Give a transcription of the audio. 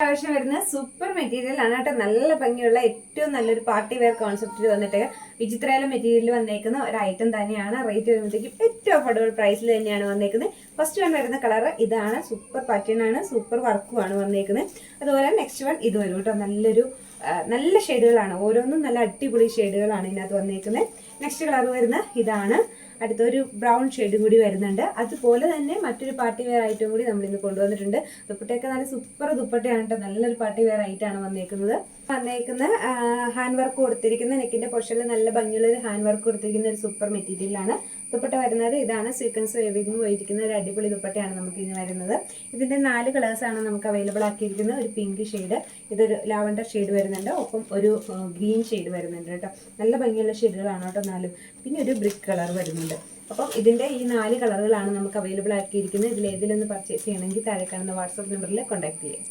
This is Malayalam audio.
കളക്ഷൻ വരുന്ന സൂപ്പർ മെറ്റീരിയൽ ആണ് കേട്ടോ. നല്ല ഭംഗിയുള്ള ഏറ്റവും നല്ലൊരു പാർട്ടി വെയർ കോൺസെപ്റ്റിൽ വന്നിട്ട് വിചിത്രയിലെ മെറ്റീരിയൽ വന്നേക്കുന്ന ഒരു ഐറ്റം തന്നെയാണ്. റേറ്റ് വരുമ്പോഴത്തേക്കും ഏറ്റവും അഫോർഡബിൾ പ്രൈസിൽ തന്നെയാണ് വന്നേക്കുന്നത്. ഫസ്റ്റ് വൺ വരുന്ന കളർ ഇതാണ്. സൂപ്പർ പാറ്റേൺ ആണ്, സൂപ്പർ വർക്കുമാണ് വന്നേക്കുന്നത്. അതുപോലെ നെക്സ്റ്റ് വൺ ഇത് വരും കേട്ടോ. നല്ല ഷെയ്ഡുകളാണ്, ഓരോന്നും നല്ല അടിപൊളി ഷെയ്ഡുകളാണ് ഇതിനകത്ത് വന്നേക്കുന്നത്. നെക്സ്റ്റ് കളർ വരുന്ന ഇതാണ്. അടുത്തൊരു ബ്രൗൺ ഷെയ്ഡും കൂടി വരുന്നുണ്ട്. അതുപോലെ തന്നെ മറ്റൊരു പാർട്ടി വെയർ ഐറ്റം കൂടി നമ്മൾ ഇന്ന് കൊണ്ടുവന്നിട്ടുണ്ട്. ദുപ്പട്ടയൊക്കെ നല്ല സൂപ്പർ ദുപ്പട്ടയാണ് കേട്ടോ. നല്ലൊരു പാർട്ടി വെയർ ആയിട്ടാണ് വന്നേക്കുന്നത്. ഹാൻഡ് വർക്ക് കൊടുത്തിരിക്കുന്ന നെക്കിന്റെ പൊഷനിൽ നല്ല ഭംഗിയുള്ള ഒരു ഹാൻഡ് വർക്ക് കൊടുത്തിരിക്കുന്ന ഒരു സൂപ്പർ മെറ്റീരിയലാണ്. ദുപ്പട്ട വരുന്നത് ഇതാണ്. സീക്വൻസ് വേവിങ് പോയിരിക്കുന്ന ഒരു അടിപൊളി ദുപ്പട്ടയാണ് നമുക്ക് ഇനി വരുന്നത്. ഇതിന്റെ 4 കളേഴ്സാണ് നമുക്ക് അവൈലബിൾ ആക്കിയിരിക്കുന്നത്. ഒരു പിങ്ക് ഷെയ്ഡ്, ഇതൊരു ലാവൻഡർ ഷെയ്ഡ് വരുന്നുണ്ട്, ഒപ്പം ഒരു ഗ്രീൻ ഷെയ്ഡ് വരുന്നുണ്ട് കേട്ടോ. നല്ല ഭംഗിയുള്ള ഷെയ്ഡുകളാണ് കേട്ടോ 4. പിന്നെ ഒരു ബ്രിക്ക് കളർ വരുന്നുണ്ട്. അപ്പം ഇതിന്റെ ഈ 4 കളറുകളാണ് നമുക്ക് അവൈലബിൾ ആക്കിയിരിക്കുന്നത്. ഇതിൽ ഏതിലൊന്ന് പർച്ചേസ് ചെയ്യണമെങ്കിൽ താഴെ കാണുന്ന വാട്സാപ്പ് നമ്പറിൽ കോൺടാക്ട് ചെയ്യാം.